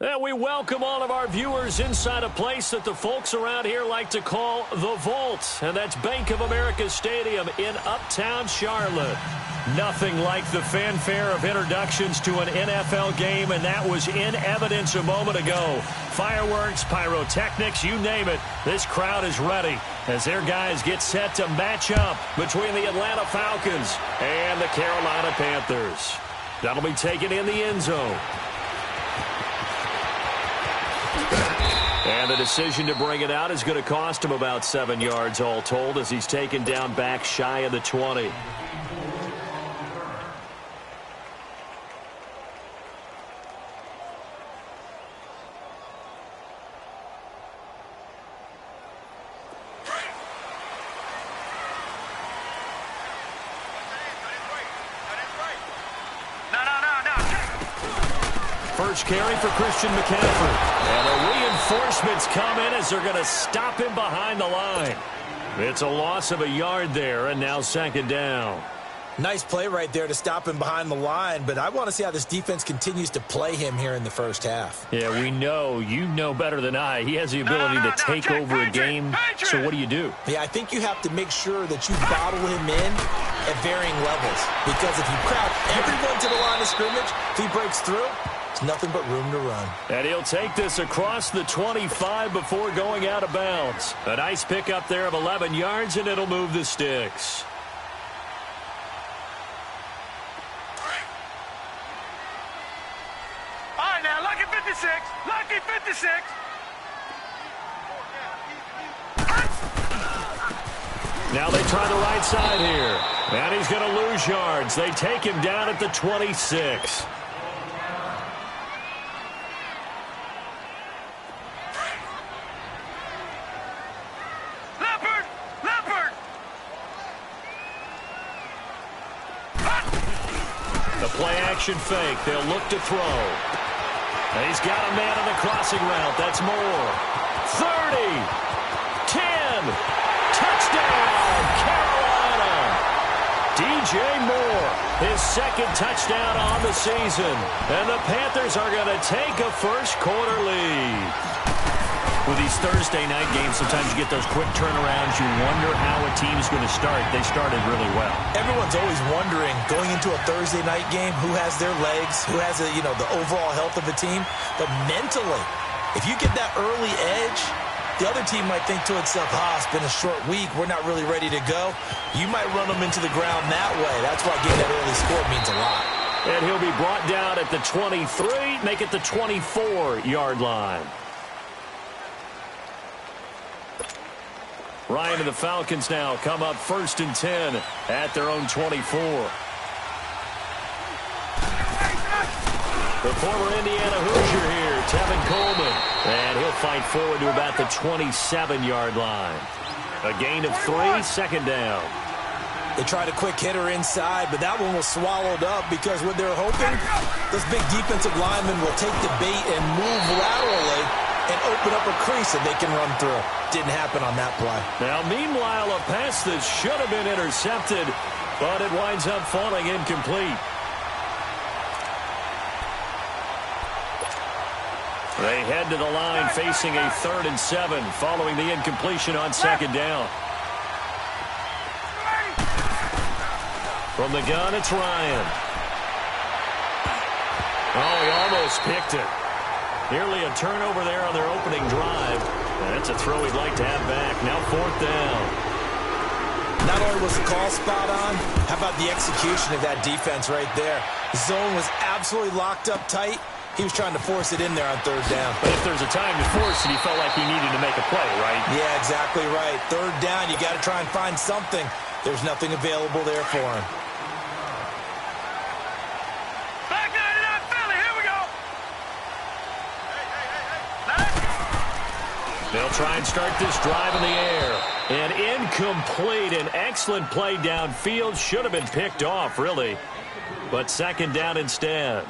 And we welcome all of our viewers inside a place that the folks around here like to call the Vault. And that's Bank of America Stadium in Uptown Charlotte. Nothing like the fanfare of introductions to an NFL game, and that was in evidence a moment ago. Fireworks, pyrotechnics, you name it. This crowd is ready as their guys get set to match up between the Atlanta Falcons and the Carolina Panthers. That'll be taken in the end zone. And the decision to bring it out is going to cost him about 7 yards all told as he's taken down back shy of the 20. First carry for Christian McCaffrey. And the reinforcements come in as they're going to stop him behind the line. It's a loss of a yard there, and now second down. Nice play right there to stop him behind the line, but I want to see how this defense continues to play him here in the first half. Yeah, we know. You know better than I. He has the ability to take over a game. So what do you do? Yeah, I think you have to make sure that you bottle him in at varying levels. Because if you crowd everyone to the line of scrimmage, if he breaks through, it's nothing but room to run. And he'll take this across the 25 before going out of bounds. A nice pickup there of 11 yards, and it'll move the sticks. All right, now, lucky 56. Lucky 56. Now they try the right side here. And he's going to lose yards. They take him down at the 26. Play-action fake. They'll look to throw. And he's got a man on the crossing route. That's Moore. 30. 10. Touchdown, Carolina. DJ Moore, his second touchdown on the season. And the Panthers are going to take a first-quarter lead. With these Thursday night games, sometimes you get those quick turnarounds. You wonder how a team's going to start. They started really well. Everyone's always wondering, going into a Thursday night game, who has their legs, who has the overall health of the team. But mentally, if you get that early edge, the other team might think to itself, it's been a short week. We're not really ready to go. You might run them into the ground that way. That's why getting that early score means a lot. And he'll be brought down at the 23, make it the 24-yard line. Ryan and the Falcons now come up 1st and 10 at their own 24. The Former Indiana Hoosier here, Tevin Coleman. And he'll fight forward to about the 27-yard line. A gain of 3, second down. They tried a quick hitter inside, but that one was swallowed up because what they're hoping, those big defensive linemen will take the bait and move laterally and open up a crease that they can run through. Didn't happen on that play. Now, meanwhile, a pass that should have been intercepted, but it winds up falling incomplete. They head to the line facing a 3rd and 7 following the incompletion on second down. From the gun, it's Ryan. Oh, he almost picked it. Nearly a turnover there on their opening drive. That's a throw he'd like to have back. Now 4th down. Not only was the call spot on, how about the execution of that defense right there? The zone was absolutely locked up tight. He was trying to force it in there on 3rd down. But if there's a time to force it, he felt like he needed to make a play, right? Yeah, exactly right. 3rd down, you got to try and find something. There's nothing available there for him. They'll try and start this drive in the air. And incomplete. An excellent play downfield. Should have been picked off, really. But second down instead.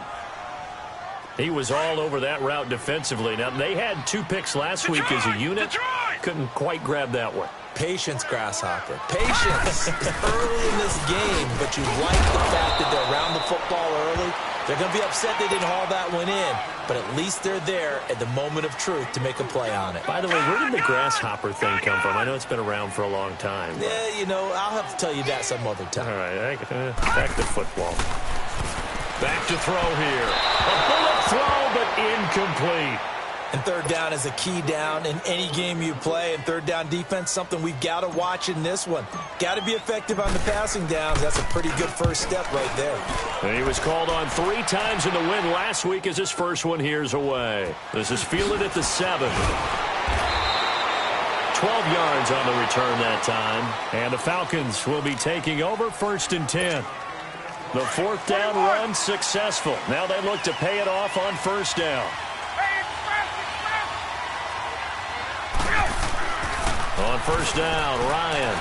He was all over that route defensively. Now, they had 2 picks last week as a unit. Couldn't quite grab that one. Patience, Grasshopper. Patience early in this game, but you like the fact that they're around the football early. They're going to be upset they didn't haul that one in, but at least they're there at the moment of truth to make a play on it. By the way, where did the grasshopper thing come from? I know it's been around for a long time. But... yeah, you know, I'll have to tell you that some other time. All right, back to football. Back to throw here. A bullet throw, but incomplete. And 3rd down is a key down in any game you play. And 3rd down defense, something we've got to watch in this one. Got to be effective on the passing downs. That's a pretty good first step right there. And he was called on 3 times in the win last week as his first one here's away. This is fielded at the 7. 12 yards on the return that time. And the Falcons will be taking over 1st and 10. The 4th down run successful. Now they look to pay it off on 1st down. On 1st down, Ryan.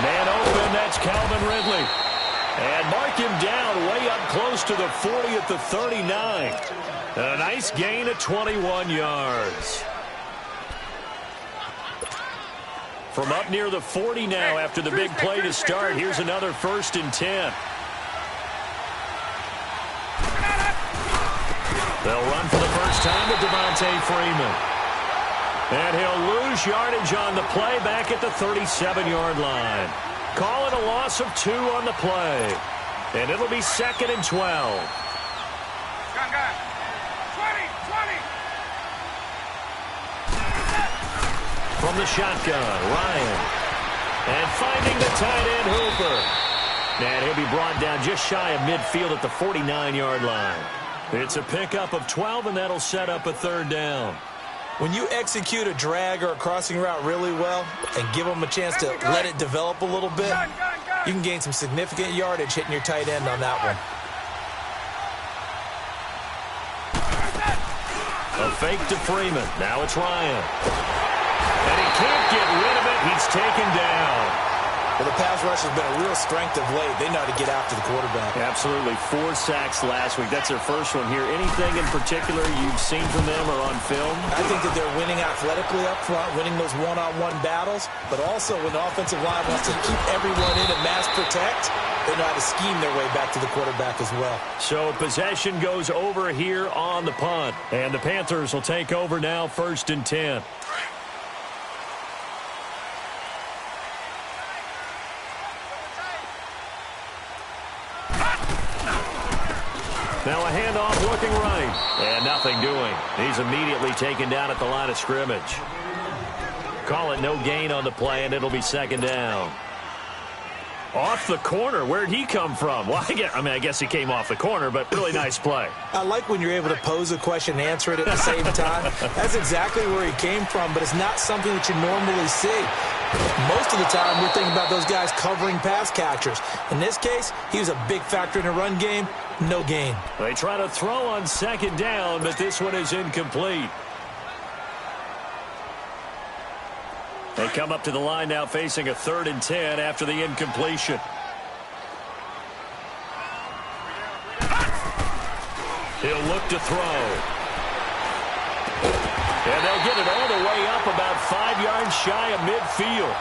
Man open, that's Calvin Ridley. And mark him down way up close to the 40 at the 39. A nice gain of 21 yards. From up near the 40 now after the big play to start, here's another 1st and 10. They'll run for the first time with Devontae Freeman. And he'll lose yardage on the play back at the 37-yard line. Call it a loss of 2 on the play. And it'll be 2nd and 12. Gun. 20. From the shotgun, Ryan. And finding the tight end, Hooper. And he'll be brought down just shy of midfield at the 49-yard line. It's a pickup of 12, and that'll set up a 3rd down. When you execute a drag or a crossing route really well and give them a chance to let it develop a little bit, you can gain some significant yardage hitting your tight end on that one. A fake to Freeman. Now it's Ryan. And he can't get rid of it. He's taken down. Well, the pass rush has been a real strength of late. They know how to get after the quarterback. Absolutely. 4 sacks last week. That's their first one here. Anything in particular you've seen from them or on film? I think that they're winning athletically up front, winning those one-on-one battles, but also when the offensive line wants to keep everyone in and mass protect, they know how to scheme their way back to the quarterback as well. So possession goes over here on the punt, and the Panthers will take over now 1st and 10. Now a handoff looking right. And nothing doing. He's immediately taken down at the line of scrimmage. Call it no gain on the play, and it'll be 2nd down. Off the corner. Where'd he come from? Well, I guess he came off the corner, but really nice play. I like when you're able to pose a question and answer it at the same time. That's exactly where he came from, but it's not something that you normally see. Most of the time, we're thinking about those guys covering pass catchers. In this case, he was a big factor in the run game, No gain. They try to throw on second down, but this one is incomplete. They come up to the line now facing a 3rd and 10 after the incompletion. He'll look to throw. And they'll get it all the way up about 5 yards shy of midfield.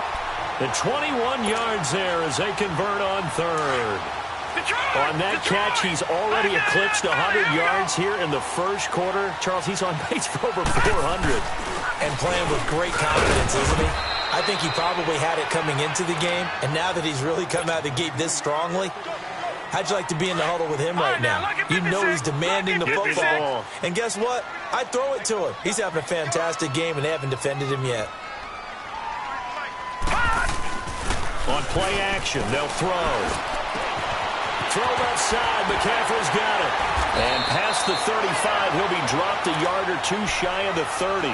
And 21 yards there as they convert on 3rd. On that catch, he's already eclipsed 100 yards here in the first quarter. Charles, he's on pace for over 400. And playing with great confidence, isn't he? I think he probably had it coming into the game, and now that he's really come out of the gate this strongly, how'd you like to be in the huddle with him right now? You know he's demanding the football. And guess what? I'd throw it to him. He's having a fantastic game, and they haven't defended him yet. On play action, they'll throw. Throw left side. McCaffrey's got it. And past the 35, he'll be dropped a yard or 2 shy of the 30.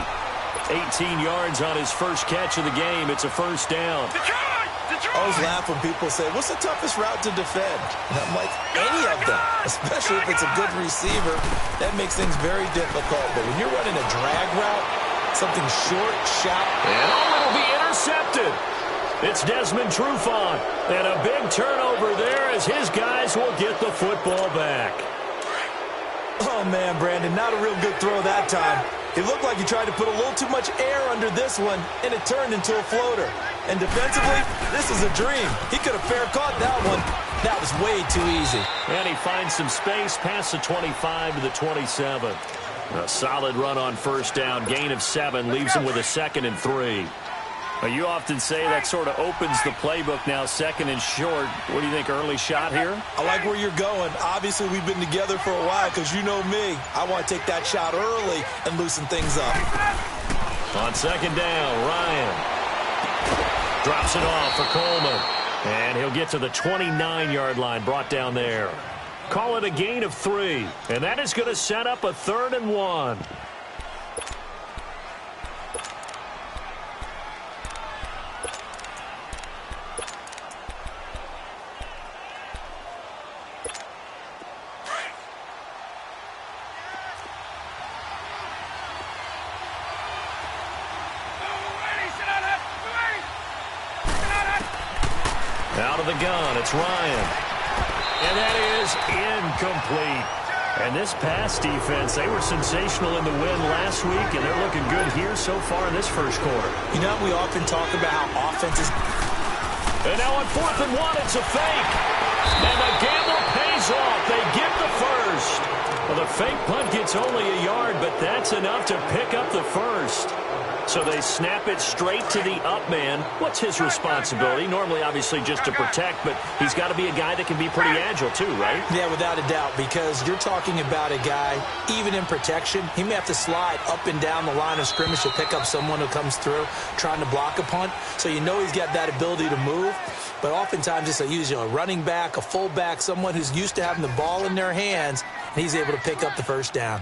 18 yards on his first catch of the game. It's a first down. I always laugh when people say, what's the toughest route to defend? And I'm like, any of them, especially if it's a good receiver. That makes things very difficult. But when you're running a drag route, something short, shallow. And it'll be intercepted. It's Desmond Trufant. And a big turnover there as his guys will get the football back. Oh, man, Brandon, not a real good throw that time. It looked like he tried to put a little too much air under this one, and it turned into a floater. And defensively, this is a dream. He could have fair caught that one. That was way too easy. And he finds some space past the 25 to the 27. A solid run on first down. Gain of 7 leaves him with a 2nd and 3. You often say that sort of opens the playbook now, 2nd and short. What do you think, early shot here? I like where you're going. Obviously, we've been together for a while because you know me. I want to take that shot early and loosen things up. On 2nd down, Ryan drops it off for Coleman. And he'll get to the 29-yard line, brought down there. Call it a gain of 3. And that is going to set up a 3rd and 1. Out of the gun, it's Ryan. And that is incomplete. And this pass defense, they were sensational in the win last week, and they're looking good here so far in this first quarter. You know, we often talk about how offenses... And now on 4th and 1, it's a fake. And the gamble pays off. They get the first. Well, the fake punt gets only a yard, but that's enough to pick up the first. So they snap it straight to the up man. What's his responsibility? Normally, obviously, just to protect, but he's got to be a guy that can be pretty agile too, right? Yeah, without a doubt, because you're talking about a guy, even in protection, he may have to slide up and down the line of scrimmage to pick up someone who comes through trying to block a punt. So you know he's got that ability to move, but oftentimes it's usually a running back, a fullback, someone who's used to having the ball in their hands, and he's able to pick up the first down.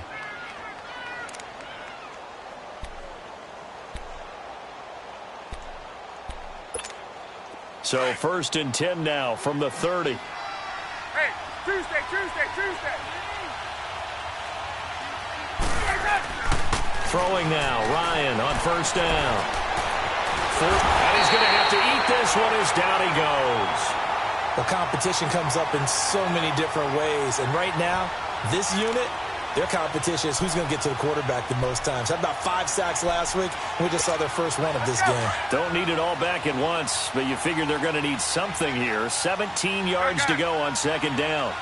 So 1st and 10 now from the 30. Hey, Tuesday. Throwing now, Ryan on 1st down. And he's going to have to eat this one as down he goes. The competition comes up in so many different ways, and right now, this unit, their competition is who's going to get to the quarterback the most times. Had about 5 sacks last week. We just saw their first one of this game. Don't need it all back at once, but you figure they're going to need something here. 17 yards to go on 2nd down.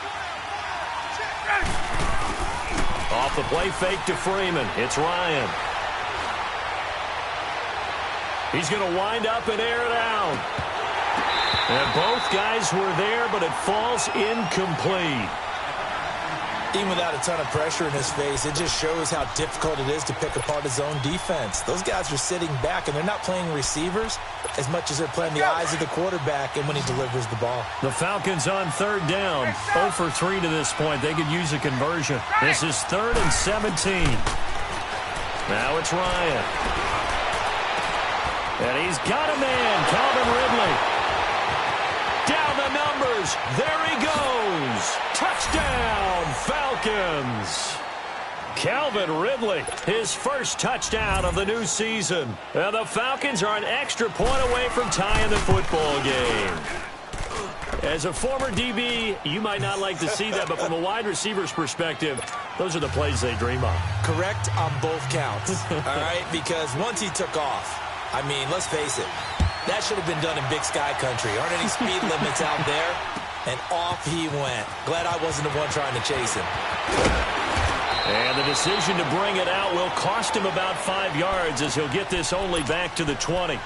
Off the play fake to Freeman. It's Ryan. He's going to wind up and air it out. And both guys were there, but it falls incomplete. Even without a ton of pressure in his face, it just shows how difficult it is to pick apart his own defense. Those guys are sitting back, and they're not playing receivers as much as they're playing the eyes of the quarterback and when he delivers the ball. The Falcons on 3rd down. 0 for 3 to this point. They could use a conversion. This is 3rd and 17. Now it's Ryan. And he's got a man, Calvin Ridley. Down the number. numbers. There he goes. Touchdown, Falcons. Calvin Ridley, his first touchdown of the new season. And the Falcons are an extra point away from tying the football game. As a former DB, you might not like to see that, but from a wide receiver's perspective, those are the plays they dream of. Correct on both counts, all right? Because once he took off, I mean, let's face it, that should have been done in Big Sky Country. Aren't any speed limits out there? And off he went. Glad I wasn't the one trying to chase him. And the decision to bring it out will cost him about 5 yards as he'll get this only back to the 20.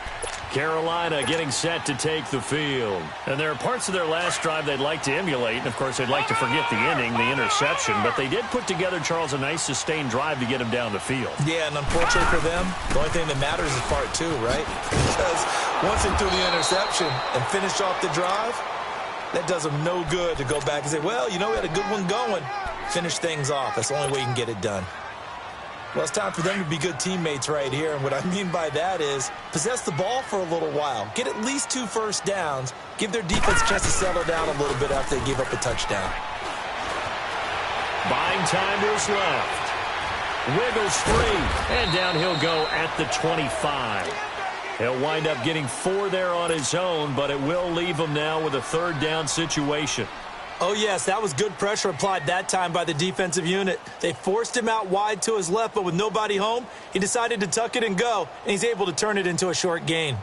Carolina getting set to take the field. And there are parts of their last drive they'd like to emulate. And, of course, they'd like to forget the inning, the interception. But they did put together, Charles, a nice sustained drive to get him down the field. Yeah, and unfortunately for them, the only thing that matters is part 2, right? Because once they threw the interception and finished off the drive, that does them no good to go back and say, well, you know, we had a good one going. Finish things off. That's the only way you can get it done. Well, it's time for them to be good teammates right here. And what I mean by that is possess the ball for a little while. Get at least 2 first downs. Give their defense a chance to settle down a little bit after they give up a touchdown. Buying time to his left. Wiggles free. And down he'll go at the 25. He'll wind up getting 4 there on his own, but it will leave him now with a 3rd down situation. Oh, yes, that was good pressure applied that time by the defensive unit. They forced him out wide to his left, but with nobody home, he decided to tuck it and go, and he's able to turn it into a short gain.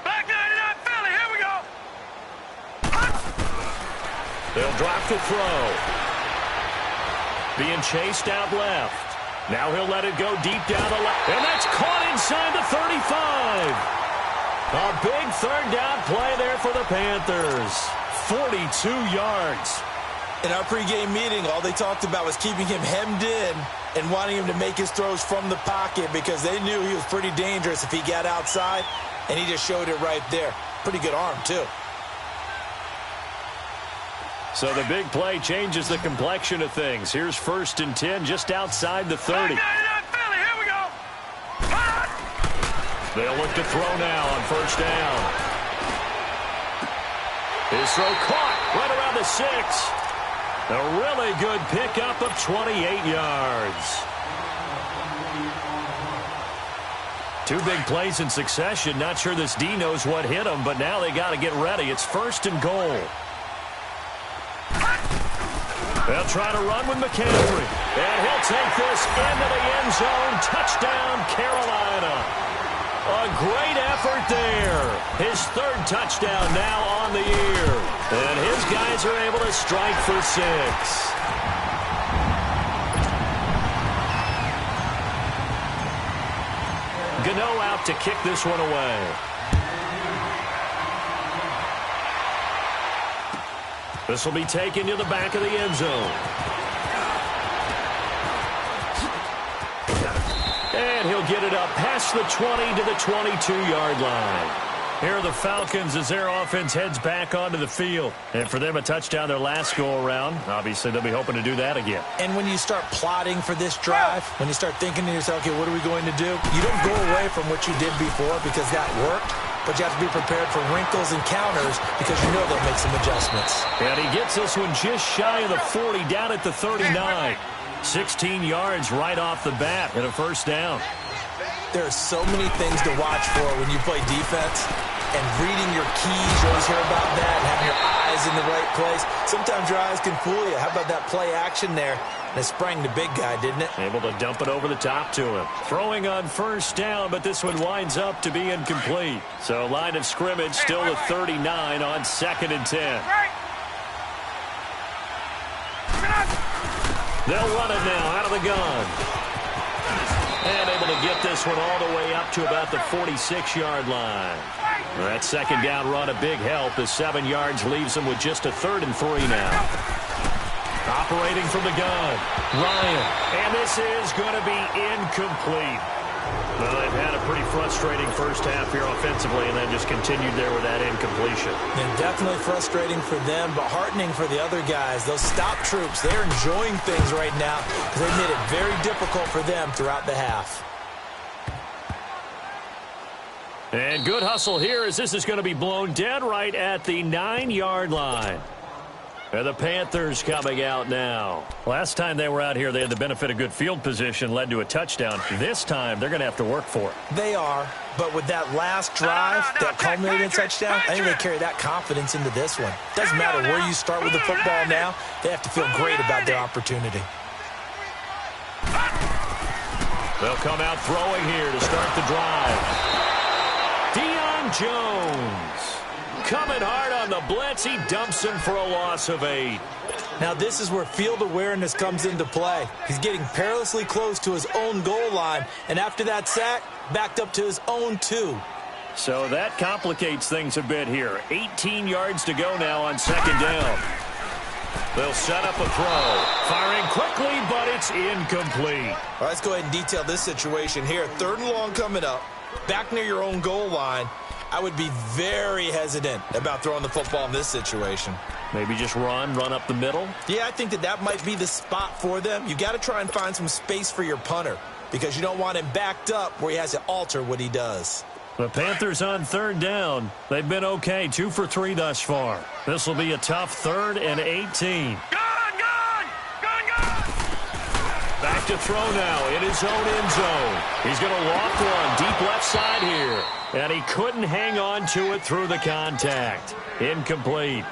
Back 99 Philly, here we go. They'll drop the throw. Being chased out left. Now he'll let it go deep down the left. And that's caught inside the 35. A big 3rd down play there for the Panthers. 42 yards. In our pregame meeting, all they talked about was keeping him hemmed in and wanting him to make his throws from the pocket because they knew he was pretty dangerous if he got outside, and he just showed it right there. Pretty good arm, too. So the big play changes the complexion of things. Here's 1st and 10 just outside the 30. Philly, here we go. They'll look to throw now on 1st down. His throw caught right around the 6. A really good pickup of 28 yards. 2 big plays in succession. Not sure this D knows what hit him, but now they got to get ready. It's 1st and goal. They'll try to run with McCaffrey. And he'll take this into the end zone. Touchdown, Carolina. A great effort there. His 3rd touchdown now on the year. And his guys are able to strike for 6. Gano out to kick this one away. This will be taken to the back of the end zone. And he'll get it up past the 20 to the 22-yard line. Here are the Falcons as their offense heads back onto the field. And for them, a touchdown their last go-around. Obviously, they'll be hoping to do that again. And when you start plotting for this drive, when you start thinking to yourself, okay, what are we going to do? You don't go away from what you did before because that worked. But you have to be prepared for wrinkles and counters because you know they'll make some adjustments. And he gets this one just shy of the 40, down at the 39. 16 yards right off the bat and a 1st down. There are so many things to watch for when you play defense. And reading your keys, you always hear about that, and having your eyes in the right place. Sometimes your eyes can fool you. How about that play action there? And it sprang the big guy, didn't it? Able to dump it over the top to him. Throwing on 1st down, but this one winds up to be incomplete. So line of scrimmage still the 39 on 2nd and 10. They'll run it now out of the gun. And able to get this one all the way up to about the 46-yard line. That 2nd down run a big help as 7 yards leaves them with just a 3rd and 3 now. Operating from the gun, Ryan. And this is going to be incomplete. Well, they've had a pretty frustrating first half here offensively and then just continued there with that incompletion. And definitely frustrating for them, but heartening for the other guys. Those stop troops, they're enjoying things right now because they made it very difficult for them throughout the half. And good hustle here as this is going to be blown dead right at the 9-yard line. And the Panthers coming out now. Last time they were out here, they had the benefit of good field position, led to a touchdown. This time, they're going to have to work for it. They are, but with that last drive that culminated in a touchdown, I think they carry that confidence into this one. Doesn't matter where you start with the football now, they have to feel great about their opportunity. They'll come out throwing here to start the drive. Jones coming hard on the blitz. He dumps him for a loss of 8. Now this is where field awareness comes into play. He's getting perilously close to his own goal line, and after that sack, backed up to his own 2. So that complicates things a bit here. 18 yards to go now on second down. They'll set up a throw. Firing quickly, but it's incomplete. All right, let's go ahead and detail this situation here. 3rd and long coming up, back near your own goal line. I would be very hesitant about throwing the football in this situation. Maybe just run up the middle? Yeah, I think that might be the spot for them. You got to try and find some space for your punter because you don't want him backed up where he has to alter what he does. The Panthers on 3rd down. They've been okay, 2 for 3 thus far. This will be a tough 3rd and 18. Back to throw now in his own end zone. He's going to loft one deep left side here. And he couldn't hang on to it through the contact. Incomplete.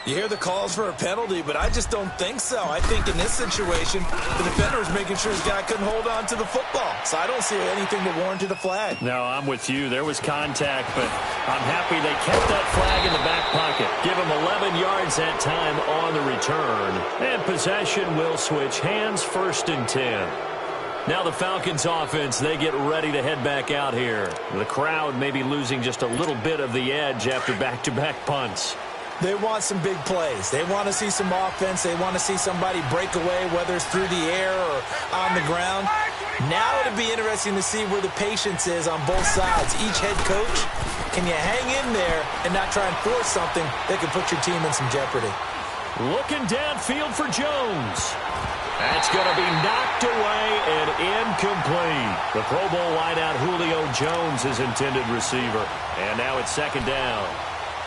You hear the calls for a penalty, but I just don't think so. I think in this situation, the defender was making sure his guy couldn't hold on to the football. So I don't see anything that warranted a flag. No, I'm with you. There was contact, but I'm happy they kept that flag in the back pocket. Give him 11 yards that time on the return. And possession will switch hands, 1st and 10. Now the Falcons offense, they get ready to head back out here. The crowd may be losing just a little bit of the edge after back-to-back punts. They want some big plays. They want to see some offense. They want to see somebody break away, whether it's through the air or on the ground. Now it'll be interesting to see where the patience is on both sides. Each head coach, can you hang in there and not try and force something that could put your team in some jeopardy? Looking downfield for Jones. That's going to be knocked away and incomplete. The Pro Bowl wideout Julio Jones is intended receiver. And now it's 2nd down.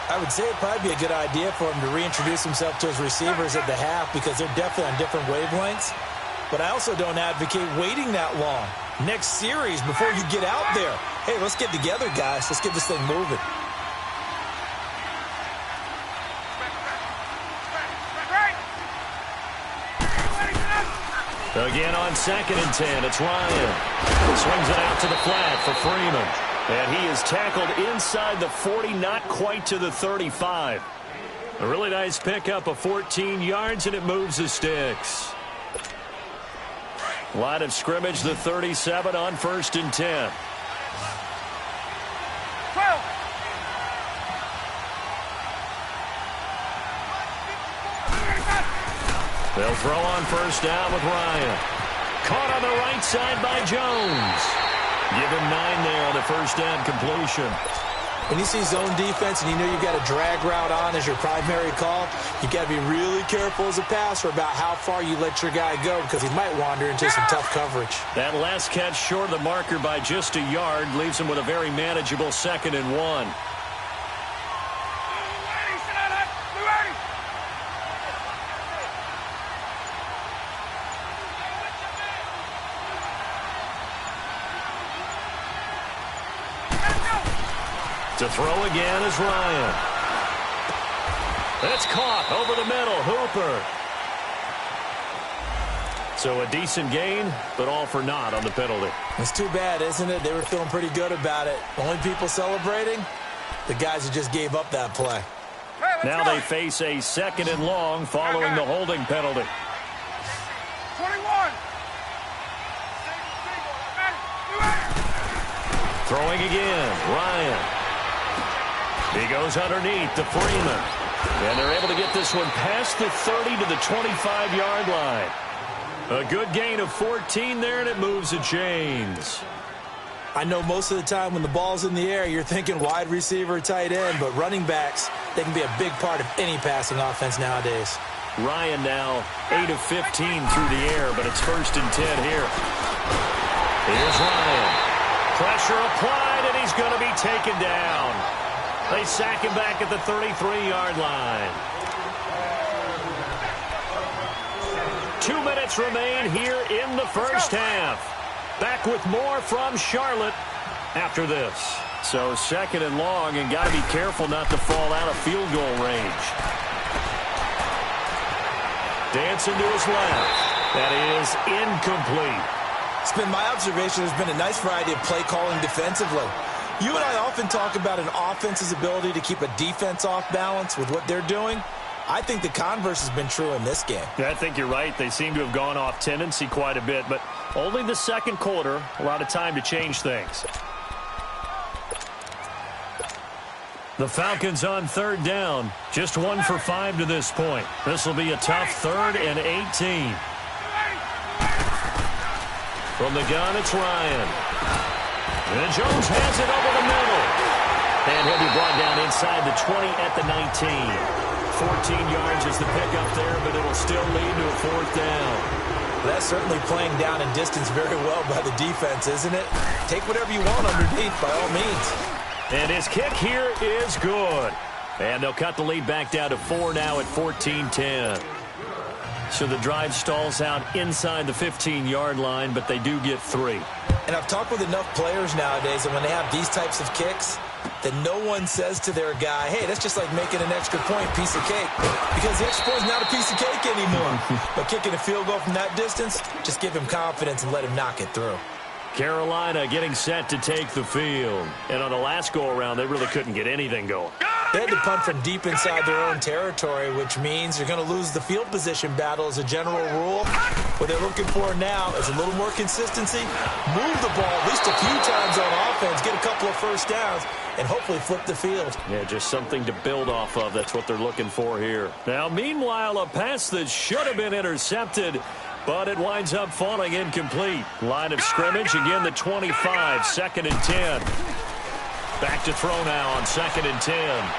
I would say it'd probably be a good idea for him to reintroduce himself to his receivers at the half because they're definitely on different wavelengths. But I also don't advocate waiting that long. Next series, before you get out there, hey, let's get together, guys. Let's get this thing moving. Again on 2nd and 10, it's Ryan. Swings it out to the flat for Freeman. And he is tackled inside the 40, not quite to the 35. A really nice pickup of 14 yards, and it moves the sticks. Line of scrimmage, the 37 on 1st and 10. They'll throw on 1st down with Ryan. Caught on the right side by Jones. Give him 9 there on the 1st down completion. When you see zone defense and you know you've got a drag route on as your primary call, you've got to be really careful as a passer about how far you let your guy go because he might wander into some tough coverage. That last catch short of the marker by just a yard leaves him with a very manageable 2nd and 1. To throw again is Ryan. It's caught over the middle. Hooper. So a decent gain, but all for naught on the penalty. It's too bad, isn't it? They were feeling pretty good about it. Only people celebrating, the guys who just gave up that play. Now they face a 2nd and long following the holding penalty. 21. Throwing again, Ryan. He goes underneath to Freeman. And they're able to get this one past the 30 to the 25-yard line. A good gain of 14 there, and it moves the chains. I know most of the time when the ball's in the air, you're thinking wide receiver, tight end, but running backs, they can be a big part of any passing offense nowadays. Ryan now 8 of 15 through the air, but it's 1st and 10 here. Here's Ryan. Pressure applied, and he he's going to be taken down. They sack him back at the 33-yard line. 2 minutes remain here in the first half. Back with more from Charlotte after this. So 2nd and long, and got to be careful not to fall out of field goal range. Dancing to his left. That is incomplete. It's been my observation there's been a nice variety of play calling defensively. You and I often talk about an offense's ability to keep a defense off balance with what they're doing. I think the converse has been true in this game. Yeah, I think you're right. They seem to have gone off tendency quite a bit, but only the second quarter, a lot of time to change things. The Falcons on 3rd down. Just 1 for 5 to this point. This will be a tough 3rd and 18. From the gun, it's Ryan. And Jones has it over the middle. And he'll be brought down inside the 20 at the 19. 14 yards is the pickup there, but it'll still lead to a 4th down. That's certainly playing down in distance very well by the defense, isn't it? Take whatever you want underneath, by all means. And his kick here is good. And they'll cut the lead back down to 4 now at 14-10. So the drive stalls out inside the 15-yard line, but they do get 3. And I've talked with enough players nowadays that when they have these types of kicks, that no one says to their guy, hey, that's just like making an extra point, piece of cake. Because the extra point is not a piece of cake anymore. But kicking a field goal from that distance, just give him confidence and let him knock it through. Carolina getting set to take the field. And on the last go-around, they really couldn't get anything going. They had to punt from deep inside their own territory, which means you're going to lose the field position battle as a general rule. What they're looking for now is a little more consistency, move the ball at least a few times on offense, get a couple of first downs, and hopefully flip the field. Yeah, just something to build off of. That's what they're looking for here. Now, meanwhile, a pass that should have been intercepted, but it winds up falling incomplete. Line of scrimmage, again the 25, 2nd and 10. Back to throw now on 2nd and 10.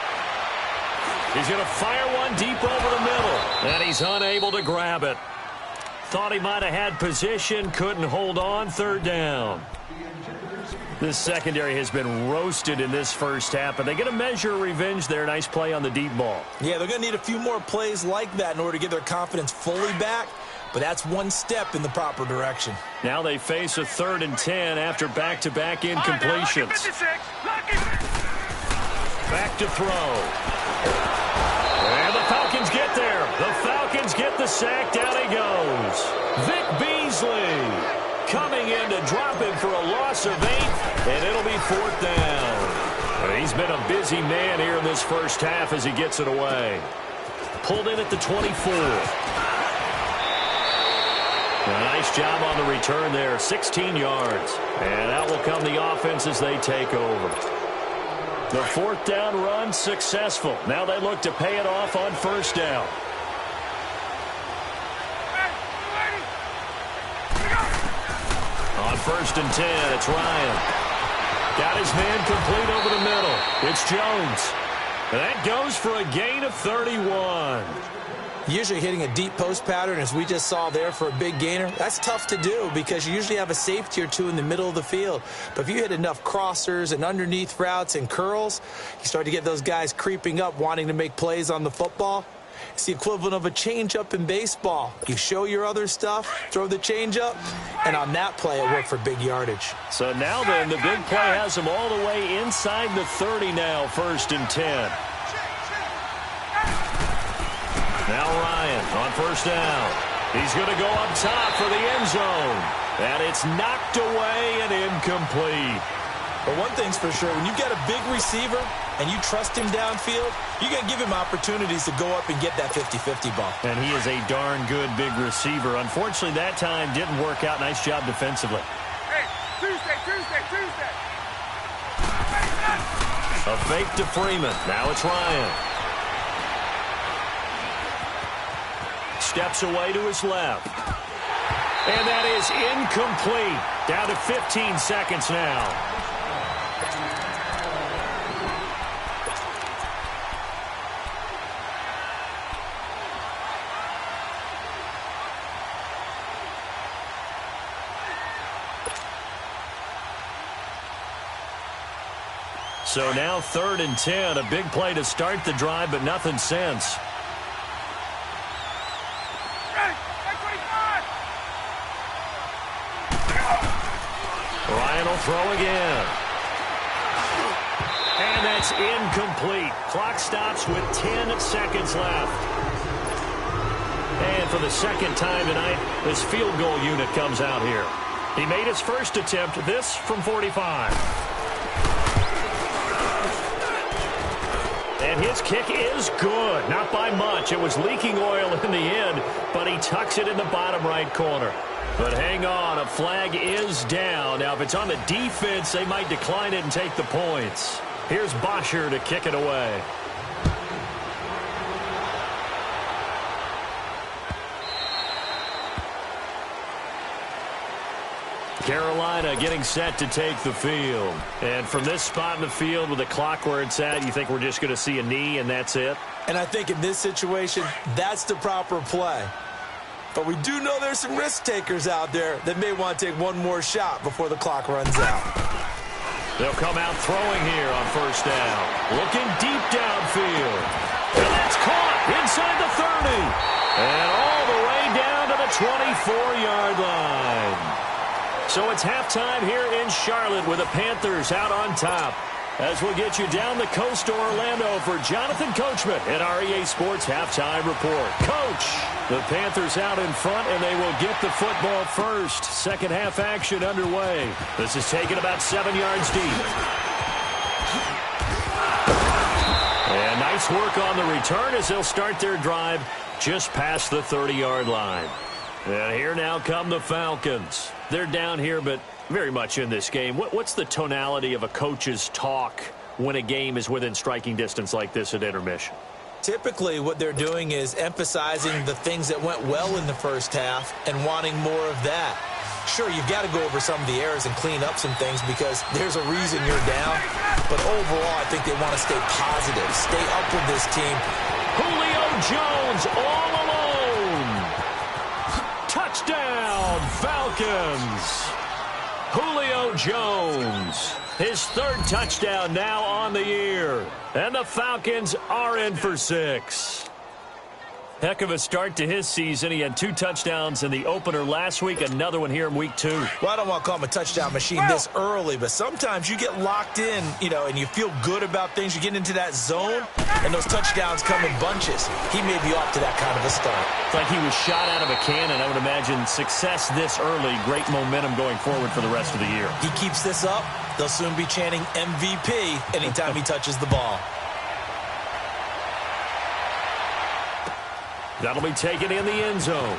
He's going to fire one deep over the middle, and he's unable to grab it. Thought he might have had position, couldn't hold on, 3rd down. This secondary has been roasted in this first half, but they get a measure of revenge there. Nice play on the deep ball. Yeah, they're going to need a few more plays like that in order to get their confidence fully back, but that's one step in the proper direction. Now they face a 3rd and 10 after back-to-back incompletions. Back to throw. And the Falcons get there. The Falcons get the sack. Down he goes. Vic Beasley coming in to drop him for a loss of 8, and it'll be 4th down. But he's been a busy man here in this first half as he gets it away. Pulled in at the 24. A nice job on the return there, 16 yards. And out will come the offense as they take over. The 4th down run successful. Now they look to pay it off on 1st down. On 1st and 10, it's Ryan. Got his man complete over the middle. It's Jones. And that goes for a gain of 31. Usually hitting a deep post pattern, as we just saw there, for a big gainer, that's tough to do because you usually have a safety or two in the middle of the field. But if you hit enough crossers and underneath routes and curls, you start to get those guys creeping up, wanting to make plays on the football. It's the equivalent of a changeup in baseball. You show your other stuff, throw the changeup, and on that play, it worked for big yardage. So now then, the big play has them all the way inside the 30 now, 1st and 10. Now Ryan on 1st down. He's going to go up top for the end zone. And it's knocked away and incomplete. But one thing's for sure, when you've got a big receiver and you trust him downfield, you're going to give him opportunities to go up and get that 50-50 ball. And he is a darn good big receiver. Unfortunately, that time didn't work out. Nice job defensively. Hey, Tuesday. A fake to Freeman. Now it's Ryan. Steps away to his left. And that is incomplete. Down to 15 seconds now. So now 3rd and 10. A big play to start the drive, but nothing since. Ryan will throw again. And that's incomplete. Clock stops with 10 seconds left. And for the second time tonight, this field goal unit comes out here. He made his first attempt, this from 45. And his kick is good. Not by much. It was leaking oil in the end, but he tucks it in the bottom right corner. But hang on, a flag is down. Now, if it's on the defense, they might decline it and take the points. Here's Bosher to kick it away. Carolina getting set to take the field. And from this spot in the field with the clock where it's at, you think we're just going to see a knee and that's it? And I think in this situation, that's the proper play. But we do know there's some risk takers out there that may want to take one more shot before the clock runs out. They'll come out throwing here on 1st down. Looking deep downfield. And that's caught inside the 30. And all the way down to the 24-yard line. So it's halftime here in Charlotte with the Panthers out on top. As we'll get you down the coast to Orlando for Jonathan Coachman at REA Sports Halftime Report. Coach, the Panthers out in front, and they will get the football first. Second half action underway. This is taken about 7 yards deep. And nice work on the return as they'll start their drive just past the 30-yard line. And here now come the Falcons. They're down here, but very much in this game. What's the tonality of a coach's talk when a game is within striking distance like this at intermission? Typically, what they're doing is emphasizing the things that went well in the first half and wanting more of that. Sure, you've got to go over some of the errors and clean up some things because there's a reason you're down. But overall, I think they want to stay positive, stay up with this team. Julio Jones all alone. Touchdown, Falcons. Julio Jones, his 3rd touchdown now on the year. And the Falcons are in for 6. Heck of a start to his season. He had 2 touchdowns in the opener last week, another one here in week 2. Well, I don't want to call him a touchdown machine this early, but sometimes you get locked in, and you feel good about things. You get into that zone, and those touchdowns come in bunches. He may be off to that kind of a start. It's like he was shot out of a cannon. I would imagine success this early, great momentum going forward for the rest of the year. He keeps this up, they'll soon be chanting MVP anytime he touches the ball. That'll be taken in the end zone.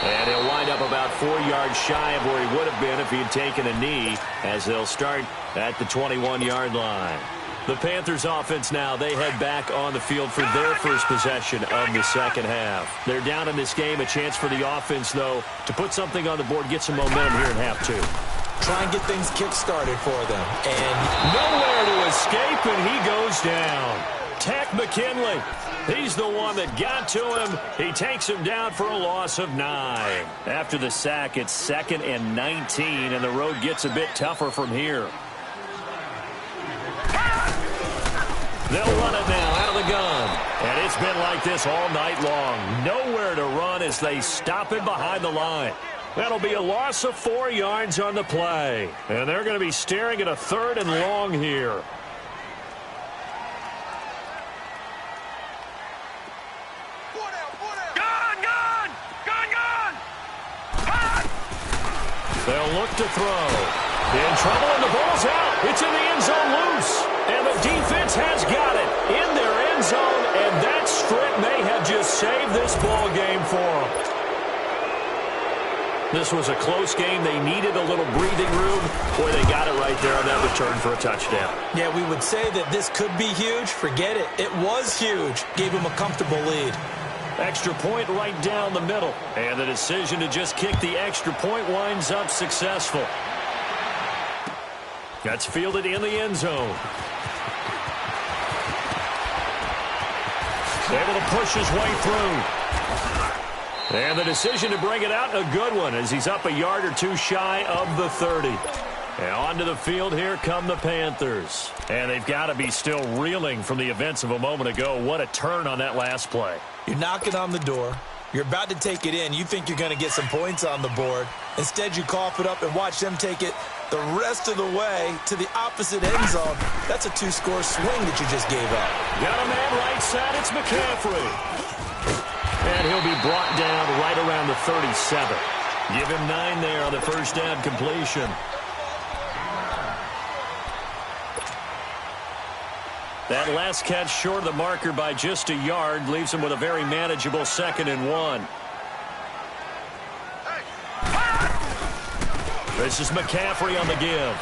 And he'll wind up about 4 yards shy of where he would have been if he had taken a knee, as they'll start at the 21-yard line. The Panthers offense now, they head back on the field for their first possession of the second half. They're down in this game, a chance for the offense, though, to put something on the board, get some momentum here in half 2. Try and get things kick-started for them. And nowhere to escape, and he goes down. Tack McKinley, he's the one that got to him. He takes him down for a loss of 9. After the sack, it's 2nd and 19, and the road gets a bit tougher from here. They'll run it now out of the gun. And it's been like this all night long. Nowhere to run as they stop him behind the line. That'll be a loss of 4 yards on the play. And they're going to be staring at a 3rd and long here. They'll look to throw. In trouble, and the ball's out. It's in the end zone loose. And the defense has got it in their end zone. And that strip may have just saved this ball game for them. This was a close game. They needed a little breathing room. Boy, they got it right there on that return for a touchdown. Yeah, we would say that this could be huge. Forget it. It was huge. Gave them a comfortable lead. Extra point right down the middle. And the decision to just kick the extra point winds up successful. That's fielded in the end zone. Able to push his way through. And the decision to bring it out, a good one, as he's up a yard or two shy of the 30. And onto the field, here come the Panthers. And they've got to be still reeling from the events of a moment ago. What a turn on that last play. You're knocking on the door. You're about to take it in. You think you're going to get some points on the board. Instead, you cough it up and watch them take it the rest of the way to the opposite end zone. That's a 2-score swing that you just gave up. Got a man right side. It's McCaffrey. And he'll be brought down right around the 37. Give him 9 there on the first down completion. That last catch short of the marker by just a yard leaves him with a very manageable 2nd and 1. This is McCaffrey on the give.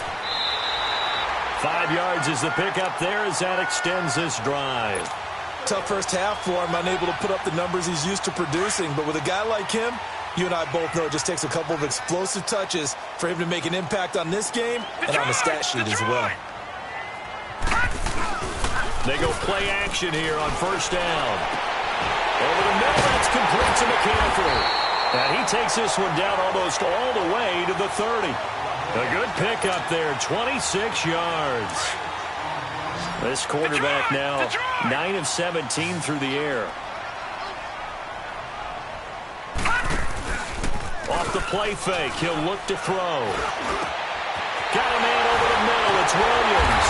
5 yards is the pickup there as that extends this drive. Tough first half for him, unable to put up the numbers he's used to producing. But with a guy like him, you and I both know it just takes a couple of explosive touches for him to make an impact on this game and on the stat sheet as well. They go play action here on first down. Over the middle, that's complete to McCaffrey. And he takes this one down almost all the way to the 30. A good pickup there, 26 yards. This quarterback now 9 of 17 through the air. Off the play fake, he'll look to throw. Got a man over the middle, it's Williams.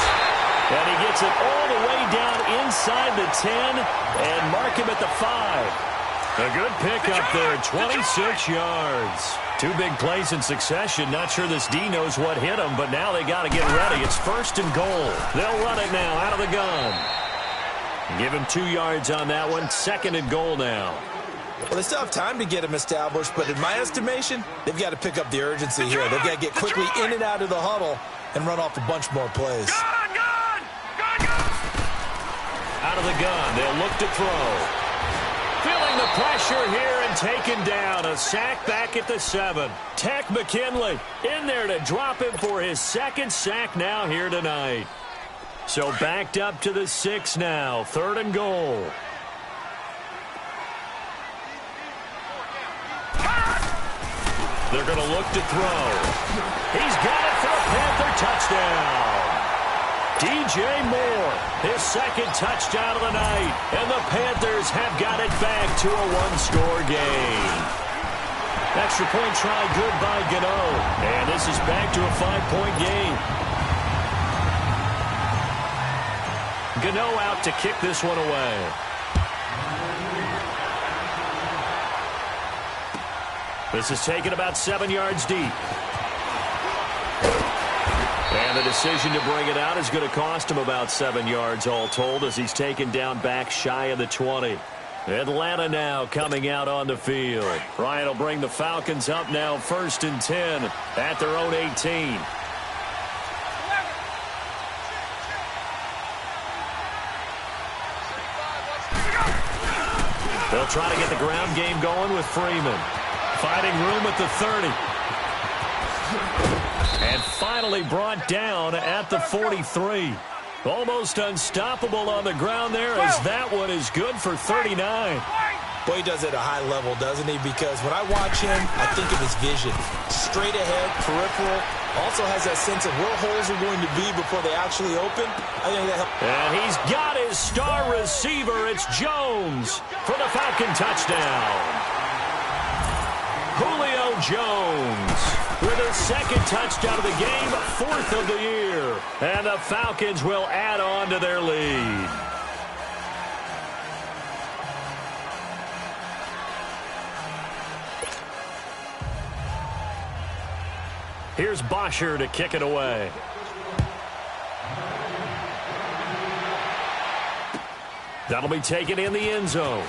And he gets it all the way down inside the 10 and mark him at the 5. A good pickup there, 26 yards. 2 big plays in succession. Not sure this D knows what hit him, but now they got to get ready. It's 1st and goal. They'll run it now out of the gun. Give him 2 yards on that one. 2nd and goal now. Well, they still have time to get him established, but in my estimation, they've got to pick up the urgency here. They've got to get quickly in and out of the huddle and run off a bunch more plays. Out of the gun, they'll look to throw. Feeling the pressure here and taken down. A sack back at the 7. Tech McKinley in there to drop him for his 2nd sack now here tonight. So backed up to the 6 now. 3rd and goal. They're going to look to throw. He's got it for a Panther touchdown. DJ Moore, his 2nd touchdown of the night, and the Panthers have got it back to a 1-score game. Extra point try good by Gano, and this is back to a 5-point game. Gano out to kick this one away. This is taken about 7 yards deep. And the decision to bring it out is going to cost him about 7 yards all told as he's taken down back shy of the 20. Atlanta now coming out on the field. Ryan will bring the Falcons up now 1st and 10 at their own 18. They'll try to get the ground game going with Freeman. Finding room at the 30. And finally brought down at the 43. Almost unstoppable on the ground there as that one is good for 39. Boy, he does it at a high level, doesn't he? Because when I watch him, I think of his vision. Straight ahead, peripheral. Also has that sense of where holes are going to be before they actually open. I think that helps. And he's got his star receiver. It's Jones for the Falcon touchdown. Julio Jones with his 2nd touchdown of the game, 4th of the year. And the Falcons will add on to their lead. Here's Bosher to kick it away. That'll be taken in the end zone.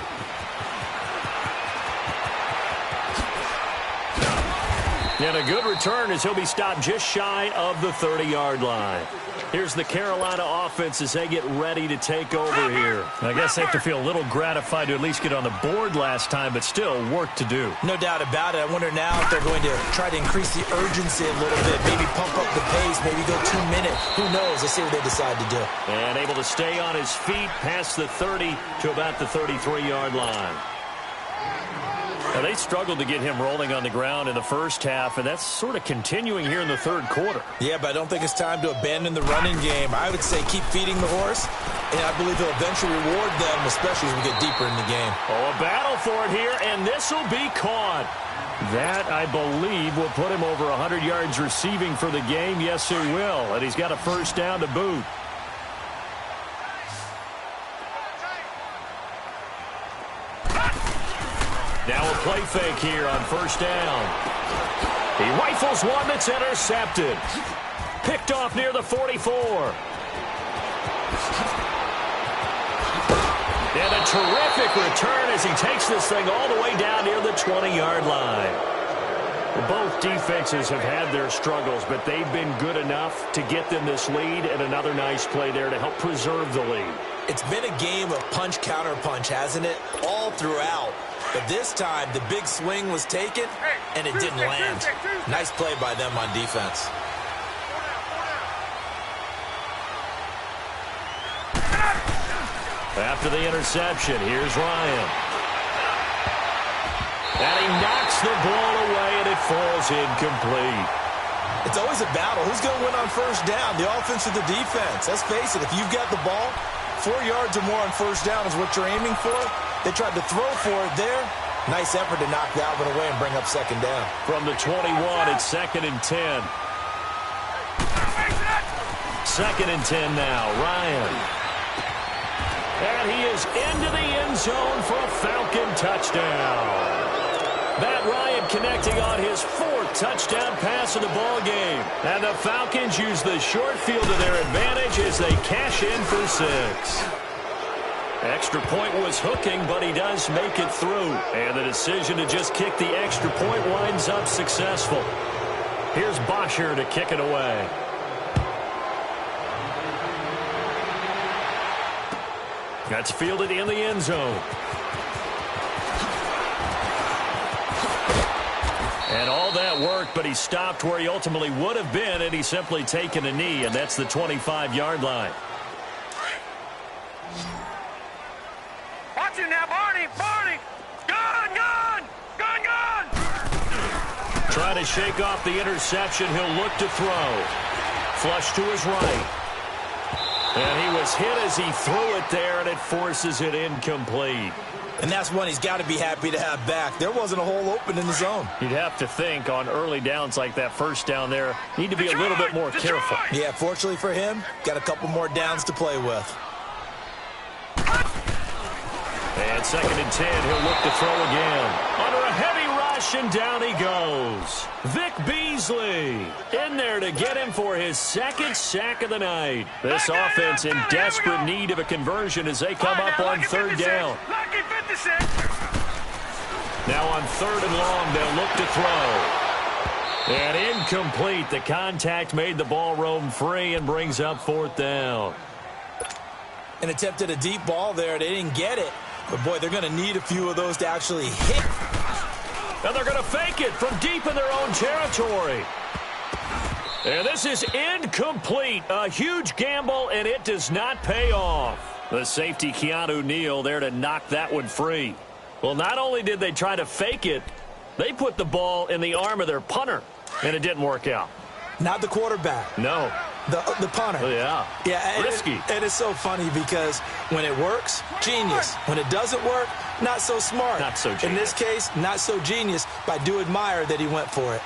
And a good return as he'll be stopped just shy of the 30-yard line. Here's the Carolina offense as they get ready to take over here. I guess they have to feel a little gratified to at least get on the board last time, but still work to do. No doubt about it. I wonder now if they're going to try to increase the urgency a little bit, maybe pump up the pace, maybe go 2 minutes. Who knows? Let's see what they decide to do. And able to stay on his feet past the 30 to about the 33-yard line. Now, they struggled to get him rolling on the ground in the first half, and that's sort of continuing here in the third quarter. Yeah, but I don't think it's time to abandon the running game. I would say keep feeding the horse, and I believe he'll eventually reward them, especially as we get deeper in the game. Oh, a battle for it here, and this will be caught. That, I believe, will put him over 100 yards receiving for the game. Yes, it will, and he's got a first down to boot. Now a play fake here on first down. He rifles one that's intercepted. Picked off near the 44. And a terrific return as he takes this thing all the way down near the 20-yard line. Both defenses have had their struggles, but they've been good enough to get them this lead, and another nice play there to help preserve the lead. It's been a game of punch-counter-punch, hasn't it? All throughout. But this time, the big swing was taken, and it didn't land. Nice play by them on defense. After the interception, here's Ryan. And he knocks the ball away, and it falls incomplete. It's always a battle. Who's going to win on first down, the offense or the defense? Let's face it, if you've got the ball, 4 yards or more on first down is what you're aiming for. They tried to throw for it there. Nice effort to knock that one away and bring up second down. From the 21, it's 2nd and 10. 2nd and 10 now, Ryan. And he is into the end zone for a Falcon touchdown. Matt Ryan connecting on his 4th touchdown pass of the ball game. And the Falcons use the short field to their advantage as they cash in for 6. Extra point was hooking, but he does make it through. And the decision to just kick the extra point winds up successful. Here's Bosher to kick it away. That's fielded in the end zone. And all that worked, but he stopped where he ultimately would have been, and he's simply taken a knee, and that's the 25-yard line. Watch him now, Barney! Barney! Gone! Trying to shake off the interception. He'll look to throw. Flush to his right. And he was hit as he threw it there, and it forces it incomplete. And that's one he's got to be happy to have back. There wasn't a hole open in the zone. You'd have to think on early downs like that first down there, need to be a little bit more careful. Yeah, fortunately for him, got a couple more downs to play with. And 2nd and 10, he'll look to throw again. Under a heavy rush, and down he goes. Vic Beasley in there to get him for his 2nd sack of the night. This offense in desperate need of a conversion as they come up on 3rd down. Now on 3rd and long, they'll look to throw. And incomplete. The contact made the ball roam free and brings up 4th down. And attempted a deep ball there. They didn't get it. But, boy, they're going to need a few of those to actually hit. And they're going to fake it from deep in their own territory. And this is incomplete. A huge gamble, and it does not pay off. The safety, Keanu Neal, there to knock that one free. Well, not only did they try to fake it, they put the ball in the arm of their punter, and it didn't work out. Not the quarterback. No. The punter. Oh, yeah. Yeah. Risky. And it's so funny because when it works, genius. When it doesn't work, not so smart. Not so genius. In this case, not so genius, but I do admire that he went for it.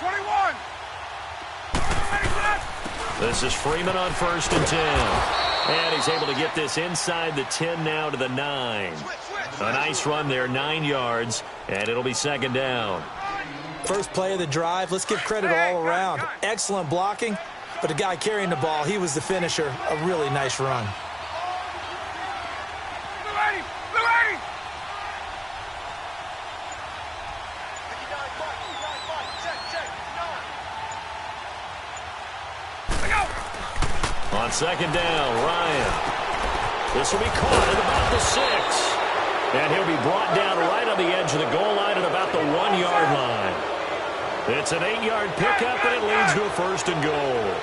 21. This is Freeman on 1st and 10. And he's able to get this inside the 10 now to the 9. A nice run there, 9 yards, and it'll be 2nd down. First play of the drive, let's give credit all around. Excellent blocking, but the guy carrying the ball, he was the finisher. A really nice run. On 2nd down, Ryan. This will be caught at about the 6. And he'll be brought down right on the edge of the goal line at about the 1-yard line. It's an 8-yard pickup, and it leads to a 1st and goal.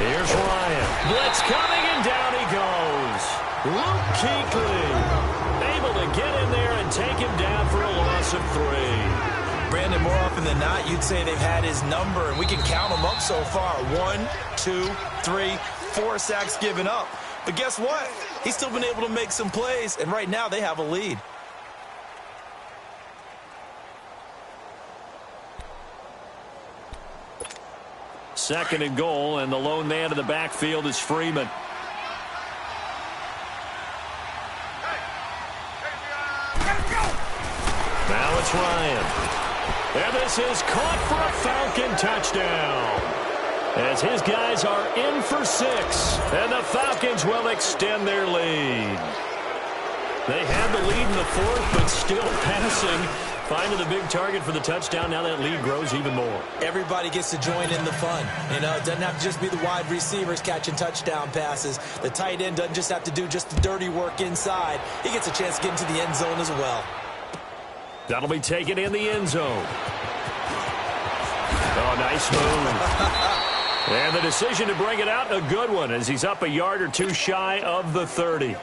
Here's Ryan. Blitz coming, and down he goes. Luke Kuechly able to get in there and take him down for a loss of 3. Brandon, more often than not, you'd say they've had his number, and we can count them up so far. 1, 2, 3, 4 sacks given up. But guess what? He's still been able to make some plays, and right now they have a lead. Second and goal, and the lone man in the backfield is Freeman. Now it's Ryan. And this is caught for a Falcon touchdown. As his guys are in for 6, and the Falcons will extend their lead. They had the lead in the 4th, but still passing. Finding the big target for the touchdown. Now that lead grows even more. Everybody gets to join in the fun. You know, it doesn't have to just be the wide receivers catching touchdown passes. The tight end doesn't just have to do just the dirty work inside. He gets a chance to get into the end zone as well. That'll be taken in the end zone. Oh, nice move. And the decision to bring it out, a good one, as he's up a yard or 2 shy of the 30.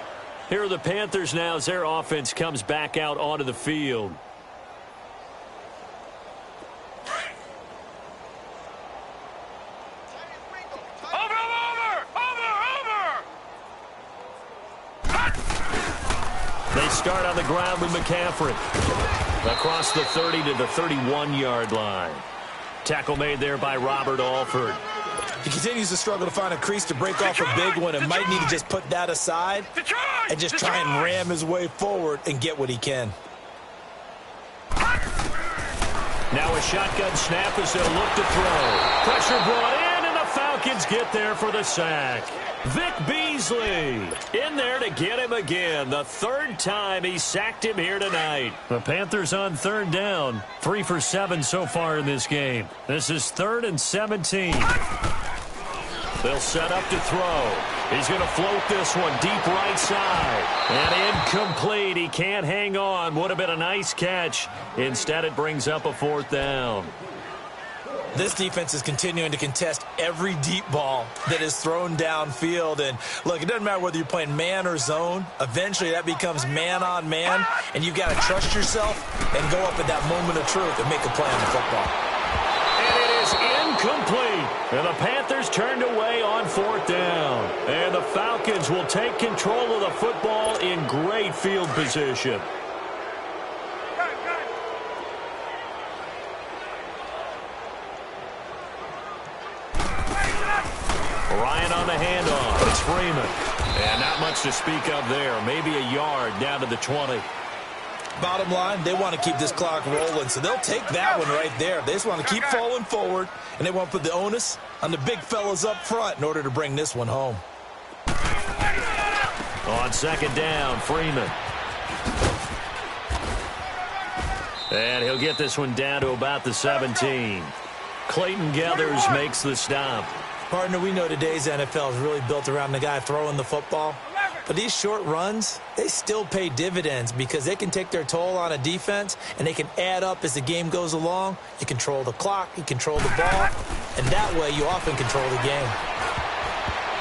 Here are the Panthers now as their offense comes back out onto the field. They start on the ground with McCaffrey. Across the 30 to the 31-yard line. Tackle made there by Robert Alford. He continues to struggle to find a crease to break off a big one, and might need to just put that aside and just try and ram his way forward and get what he can. Now a shotgun snap as they'll look to throw. Pressure brought in, and the Falcons get there for the sack. Vic Beasley in there to get him again. The 3rd time he sacked him here tonight. The Panthers on 3rd down. 3 for 7 so far in this game. This is 3rd and 17. They'll set up to throw. He's going to float this one deep right side. And incomplete. He can't hang on. Would have been a nice catch. Instead, it brings up a 4th down. This defense is continuing to contest every deep ball that is thrown downfield. And, look, it doesn't matter whether you're playing man or zone. Eventually, that becomes man on man, and you've got to trust yourself and go up at that moment of truth and make a play on the football. And it is incomplete. And the Panthers turned away on 4th down. And the Falcons will take control of the football in great field position. Ryan on the handoff. It's Freeman. And not much to speak of there. Maybe a yard down to the 20. Bottom line, they want to keep this clock rolling, so they'll take that one right there. They just want to keep falling forward, and they want to put the onus on the big fellas up front in order to bring this one home. On 2nd down, Freeman. And he'll get this one down to about the 17. Clayton Geathers makes the stop. Partner, we know today's NFL is really built around the guy throwing the football. But these short runs, they still pay dividends because they can take their toll on a defense, and they can add up as the game goes along. You control the clock, you control the ball, and that way you often control the game.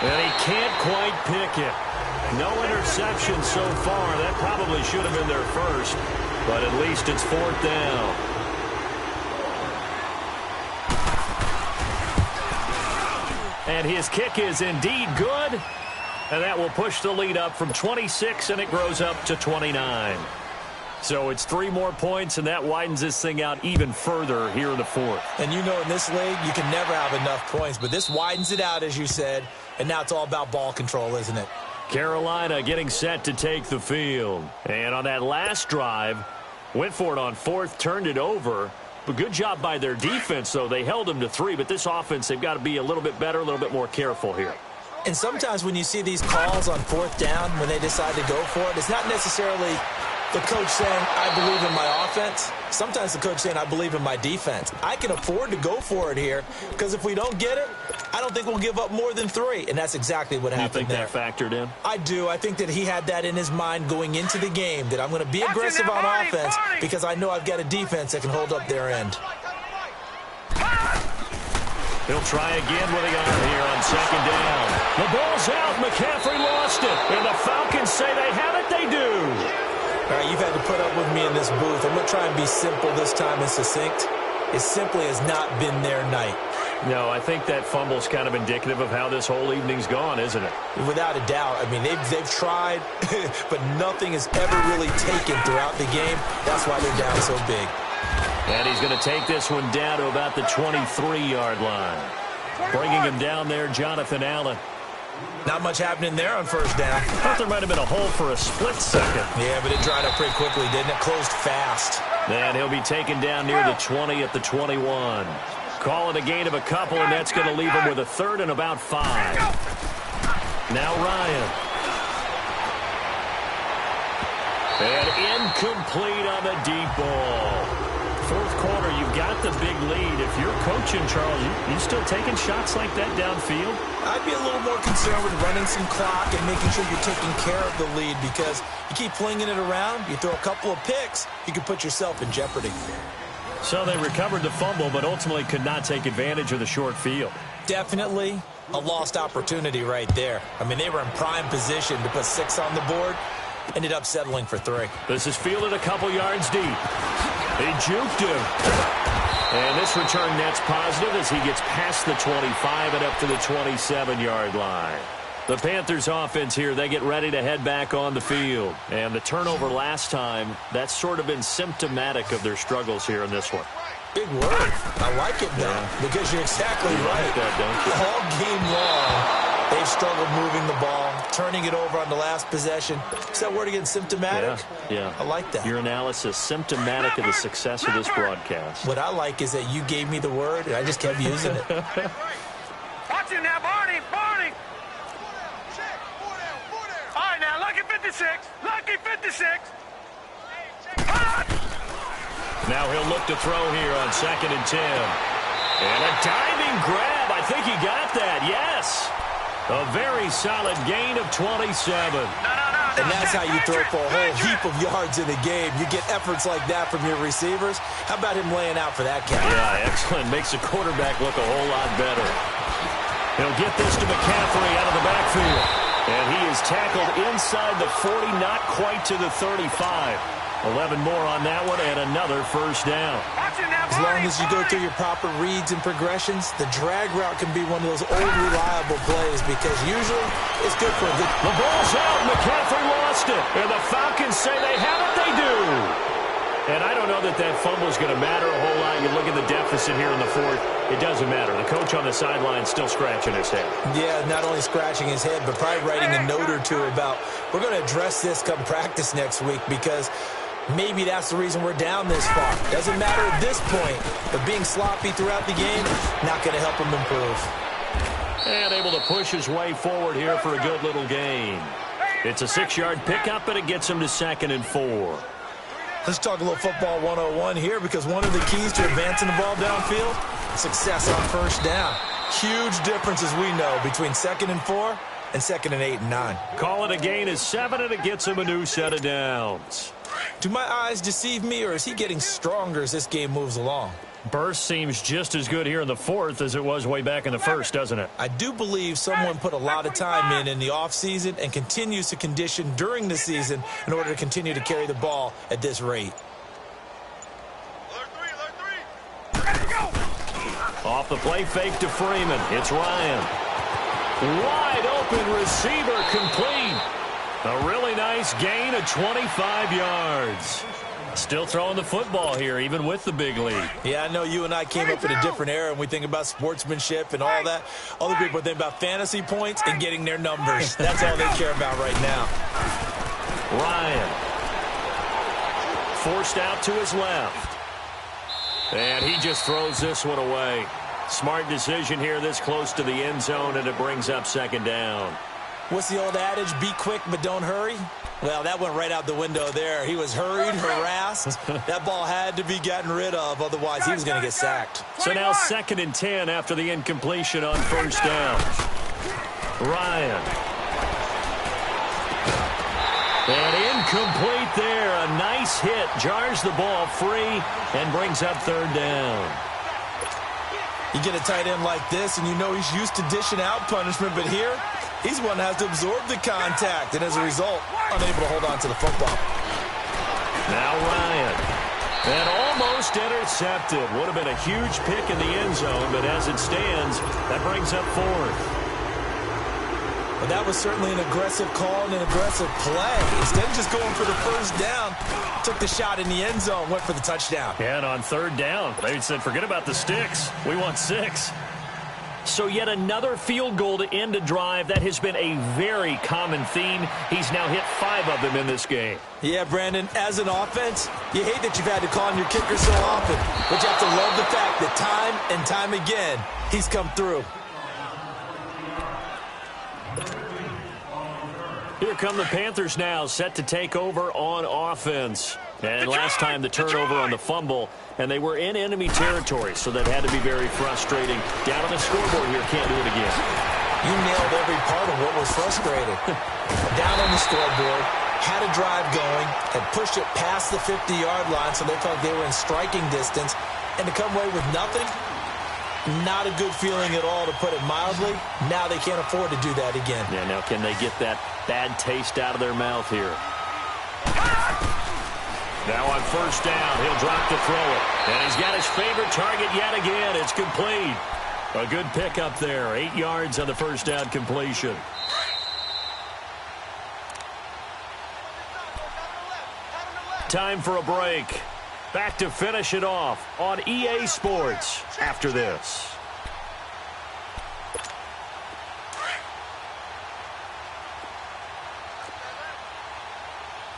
And he can't quite pick it. No interception so far. That probably should have been their first, but at least it's 4th down. And his kick is indeed good. And that will push the lead up from 26, and it grows up to 29. So it's 3 more points, and that widens this thing out even further here in the 4th. And you know in this league, you can never have enough points. But this widens it out, as you said. And now it's all about ball control, isn't it? Carolina getting set to take the field. And on that last drive, went for it on 4th, turned it over. But good job by their defense, though. They held them to 3. But this offense, they've got to be a little bit better, a little bit more careful here. And sometimes when you see these calls on 4th down, when they decide to go for it, it's not necessarily the coach saying, I believe in my offense. Sometimes the coach saying, I believe in my defense. I can afford to go for it here because if we don't get it, I don't think we'll give up more than 3. And that's exactly what happened there. You think that factored in? I do. I think that he had that in his mind going into the game, that I'm going to be aggressive on offense because I know I've got a defense that can hold up their end. He'll try again with the arm here on second down. The ball's out. McCaffrey lost it. And the Falcons say they have it. They do. All right, you've had to put up with me in this booth. I'm going to try and be simple this time and succinct. It simply has not been their night. No, I think that fumble's kind of indicative of how this whole evening's gone, isn't it? Without a doubt. I mean, they've tried, but nothing has ever really taken throughout the game. That's why they're down so big. And he's going to take this one down to about the 23-yard line. Bringing him down there, Jonathan Allen. Not much happening there on first down. I thought there might have been a hole for a split second. Yeah, but it dried up pretty quickly, didn't it? Closed fast. And he'll be taken down near the 20 at the 21. Call it a gain of a couple, and that's going to leave him with a third and about 5. Now Ryan. And incomplete on the deep ball. Fourth quarter, you've got the big lead. If you're coaching, Charles, you still taking shots like that downfield? I'd be a little more concerned with running some clock and making sure you're taking care of the lead, because you keep flinging it around, you throw a couple of picks, you can put yourself in jeopardy. So they recovered the fumble, but ultimately could not take advantage of the short field. Definitely a lost opportunity right there. I mean, they were in prime position to put 6 on the board, ended up settling for 3. This is fielded a couple yards deep. He juked him. And this return net's positive as he gets past the 25 and up to the 27-yard line. The Panthers offense here, they get ready to head back on the field. And the turnover last time, that's sort of been symptomatic of their struggles here in this one. Big word. I like it, though, because you're exactly right. Like that, don't you? All game long, they've struggled moving the ball, turning it over on the last possession. Is that word again, symptomatic? Yeah. I like that. Your analysis, symptomatic of the success of this broadcast. What I like is that you gave me the word, and I just kept using it. Watch it now, Barney. Barney. All right, now, lucky 56. Lucky 56. Now he'll look to throw here on 2nd and 10. And a diving grab. I think he got that. Yes. A very solid gain of 27. And that's how you throw for a whole heap of yards in the game. You get efforts like that from your receivers. How about him laying out for that catch? Yeah, excellent. Makes the quarterback look a whole lot better. He'll get this to McCaffrey out of the backfield. And he is tackled inside the 40, not quite to the 35. 11 more on that one, and another first down. As long as you go through your proper reads and progressions, the drag route can be one of those old reliable plays, because usually it's good for a good... The ball's out. McCaffrey lost it. And the Falcons say they have it. They do. And I don't know that fumble is going to matter a whole lot. You look at the deficit here in the fourth. It doesn't matter. The coach on the sideline still scratching his head. Yeah, not only scratching his head, but probably writing a note or two about, we're going to address this come practice next week, because maybe that's the reason we're down this far. Doesn't matter at this point, but being sloppy throughout the game, not going to help him improve. And able to push his way forward here for a good little gain. It's a 6-yard pickup, and it gets him to 2nd and 4. Let's talk a little football 101 here, because one of the keys to advancing the ball downfield, success on first down. Huge difference, as we know, between 2nd and 4 and 2nd and 8 and 9. Call it a gain of 7, and it gets him a new set of downs. Do my eyes deceive me, or is he getting stronger as this game moves along? Burst seems just as good here in the fourth as it was way back in the first, doesn't it? I do believe someone put a lot of time in the offseason and continues to condition during the season in order to continue to carry the ball at this rate. Off the play fake to Freeman. It's Ryan. Wide open receiver complete. A really nice gain of 25 yards. Still throwing the football here, even with the big lead. Yeah, I know you and I came up in a different era, and we think about sportsmanship and all that. Other people think about fantasy points and getting their numbers. That's all they care about right now. Ryan. Forced out to his left. And he just throws this one away. Smart decision here this close to the end zone, and it brings up 2nd down. What's the old adage? Be quick, but don't hurry? Well, that went right out the window there. He was hurried, harassed. That ball had to be gotten rid of, otherwise he was going to get sacked. So now 2nd and 10 after the incompletion on first down. Ryan. And incomplete there. A nice hit. Jars the ball free and brings up 3rd down. You get a tight end like this, and you know he's used to dishing out punishment, but here, he's the one that has to absorb the contact, and as a result, unable to hold on to the football. Now Ryan. And almost intercepted. Would have been a huge pick in the end zone, but as it stands, that brings up 4th. But that was certainly an aggressive call and an aggressive play. Instead of just going for the first down, took the shot in the end zone, went for the touchdown. And on 3rd down, they said, forget about the sticks. We want 6. So yet another field goal to end a drive. That has been a very common theme. He's now hit 5 of them in this game. Yeah, Brandon, as an offense, you hate that you've had to call on your kicker so often, but you have to love the fact that time and time again, he's come through. Here come the Panthers now, set to take over on offense. And last time the turnover on the fumble, and they were in enemy territory, so that had to be very frustrating. Down on the scoreboard here, can't do it again. You nailed every part of what was frustrating. Down on the scoreboard, had a drive going, had pushed it past the 50-yard line, so they felt like they were in striking distance, and to come away with nothing, not a good feeling at all, to put it mildly. Now they can't afford to do that again. Yeah, now can they get that bad taste out of their mouth here? Now on 1st down, he'll drop to throw it. And he's got his favorite target yet again. It's complete. A good pickup there. 8 yards on the 1st down completion. Time for a break. Back to finish it off on EA Sports after this.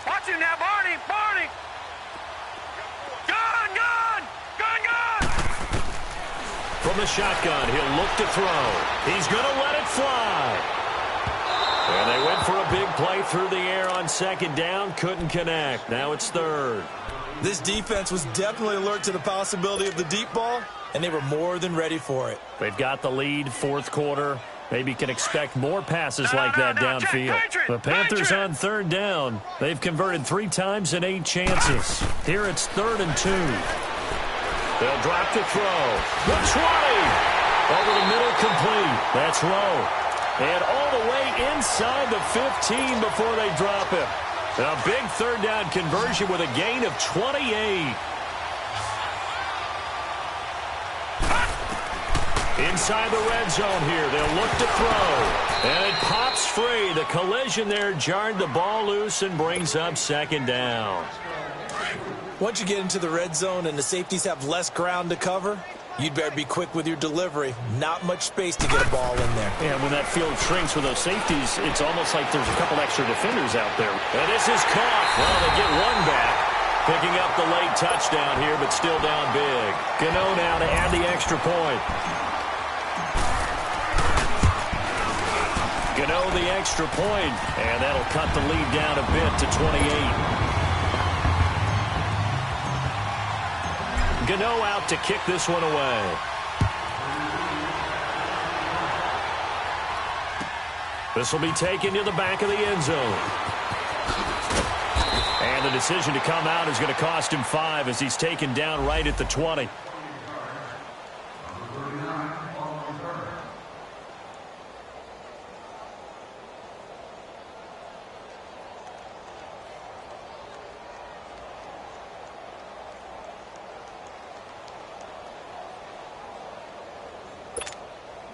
Watch him now, Barney! Barney! Gun! Gun! Gun! Gun! From the shotgun, he'll look to throw. He's going to let it fly. And they went for a big play through the air on 2nd down. Couldn't connect. Now it's 3rd. This defense was definitely alert to the possibility of the deep ball, and they were more than ready for it. They've got the lead, 4th quarter. Maybe can expect more passes like that downfield. The Panthers on 3rd down. They've converted 3 times in 8 chances. Here it's 3rd and 2. They'll drop to throw. The 20. Over the middle, complete. That's low. And all the way inside the 15 before they drop it. A big 3rd down conversion with a gain of 28. Inside the red zone here. They'll look to throw. And it pops free. The collision there jarred the ball loose and brings up 2nd down. Once you get into the red zone and the safeties have less ground to cover, you'd better be quick with your delivery. Not much space to get a ball in there. And when that field shrinks with those safeties, it's almost like there's a couple extra defenders out there. And this is caught. Well, they get one back. Picking up the late touchdown here, but still down big. Gano now to add the extra point. Gano the extra point, and that'll cut the lead down a bit to 28. Gano out to kick this one away. This will be taken to the back of the end zone. And the decision to come out is going to cost him 5 as he's taken down right at the 20.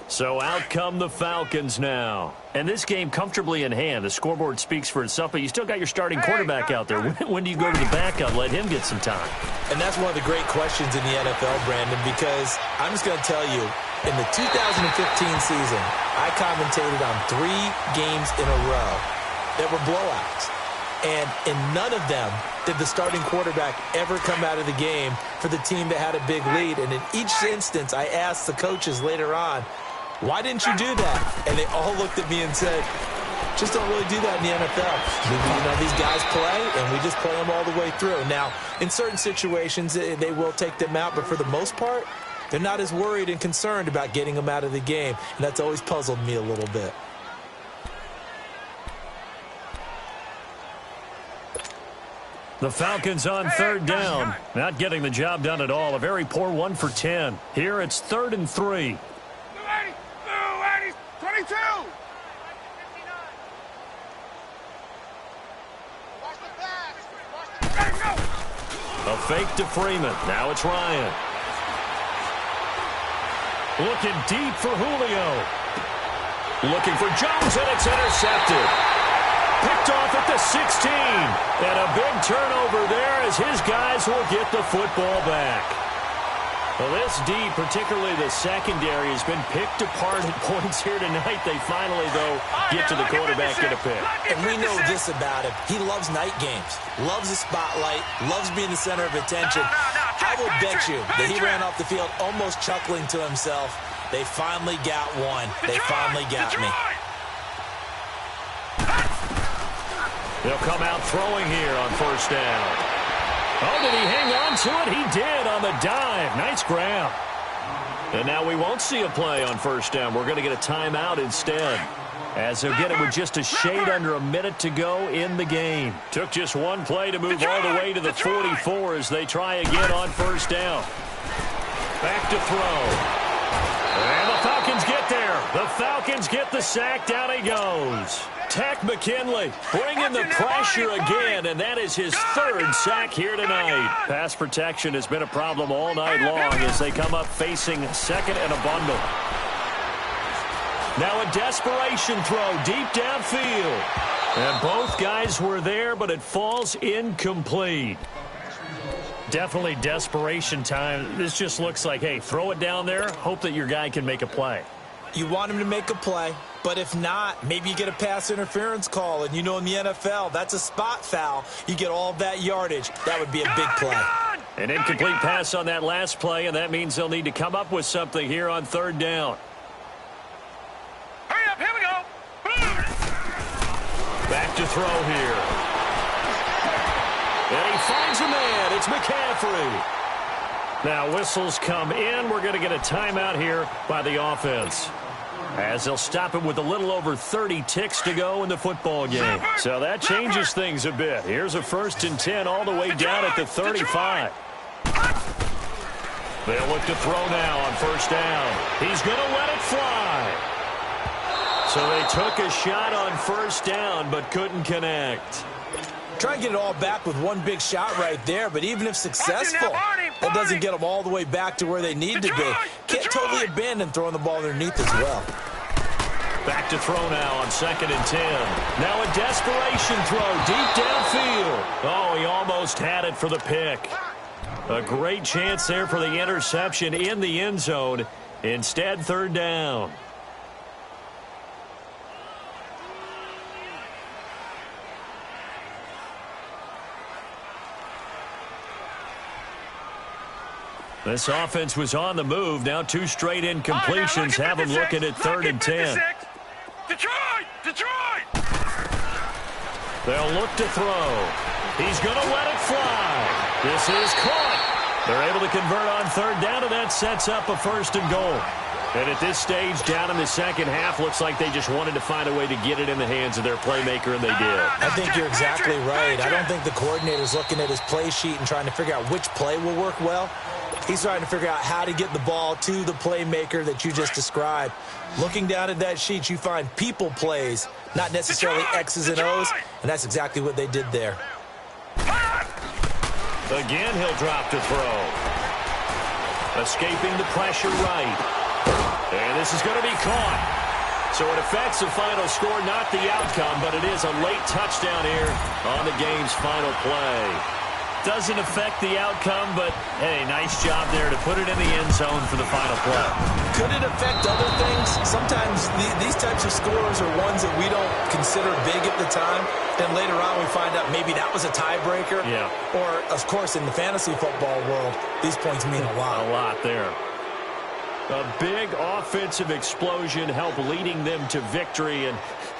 So out come the Falcons now. And this game comfortably in hand. The scoreboard speaks for itself, but you still got your starting quarterback out there. When do you go to the backup, let him get some time? And that's one of the great questions in the NFL, Brandon, because I'm just going to tell you, in the 2015 season, I commentated on 3 games in a row that were blowouts. And in none of them did the starting quarterback ever come out of the game for the team that had a big lead. And in each instance, I asked the coaches later on, why didn't you do that? And they all looked at me and said, just don't really do that in the NFL. You know, these guys play, and we just play them all the way through. Now, in certain situations, they will take them out, but for the most part, they're not as worried and concerned about getting them out of the game. And that's always puzzled me a little bit. The Falcons on third down. Not getting the job done at all. A very poor 1 for 10. Here it's 3rd and 3. 22. A fake to Freeman. Now it's Ryan. Looking deep for Julio. Looking for Jones, and it's intercepted. Picked off at the 16. And a big turnover there as his guys will get the football back. Well, this D, particularly the secondary, has been picked apart at points here tonight. They finally, though, get to the quarterback and a pick. And we know this about him. He loves night games, loves the spotlight, loves being the center of attention. I will bet you that he ran off the field almost chuckling to himself. They finally got one. They finally got me. They'll come out throwing here on first down. Oh, did he hang on to it? He did on the dive. Nice grab. And now we won't see a play on first down. We're going to get a timeout instead, as they'll get it with just a shade under a minute to go in the game. Took just one play to move all the way to the 44 as they try again on first down. Back to throw. And the Falcons get there. The Falcons get the sack. Down he goes. Tech McKinley bringing the pressure again, and that is his 3rd sack here tonight. Pass protection has been a problem all night long as they come up facing 2nd and a bundle. Now a desperation throw deep downfield. And both guys were there, but it falls incomplete. Definitely desperation time. This just looks like, hey, throw it down there, hope that your guy can make a play. You want him to make a play, but if not, maybe you get a pass interference call, and you know in the NFL, that's a spot foul. You get all of that yardage. That would be a big play. An incomplete pass on that last play, and that means they'll need to come up with something here on 3rd down. Hurry up, here we go. Back to throw here. And he finds a man. It's McCaffrey. Now whistles come in. We're going to get a timeout here by the offense, as they'll stop it with a little over 30 ticks to go in the football game. So that changes things a bit. Here's a 1st and 10 all the way down at the 35. They'll look to throw now on first down. He's going to let it fly. So they took a shot on first down but couldn't connect. Try and get it all back with one big shot right there, but even if successful, that doesn't get them all the way back to where they need to be. Can't totally abandon throwing the ball underneath as well. Back to throw now on 2nd and 10. Now a desperation throw deep downfield. Oh, he almost had it for the pick. A great chance there for the interception in the end zone. Instead, 3rd down. This offense was on the move. Now 2 straight incompletions have them looking at 3rd and 10. Detroit! They'll look to throw. He's going to let it fly. This is caught. They're able to convert on 3rd down, and that sets up a 1st and goal. And at this stage, down in the second half, looks like they just wanted to find a way to get it in the hands of their playmaker, and they did. I think you're exactly right. I don't think the coordinator's looking at his play sheet and trying to figure out which play will work well. He's trying to figure out how to get the ball to the playmaker that you just described. Looking down at that sheet, you find people plays, not necessarily X's and O's, and that's exactly what they did there. Again, he'll drop to throw. Escaping the pressure right. And this is going to be caught. So it affects the final score, not the outcome, but it is a late touchdown here on the game's final play. Doesn't affect the outcome, but, hey, nice job there to put it in the end zone for the final play. Could it affect other things? Sometimes these types of scores are ones that we don't consider big at the time. Then later on we find out maybe that was a tiebreaker. Yeah. Or, of course, in the fantasy football world, these points mean a lot. A lot there. A big offensive explosion helped leading them to victory. And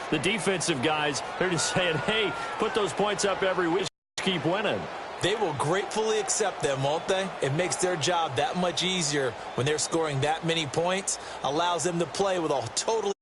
the defensive guys, they're just saying, hey, put those points up every week, keep winning. They will gratefully accept them, won't they? It makes their job that much easier when they're scoring that many points, allows them to play with a totally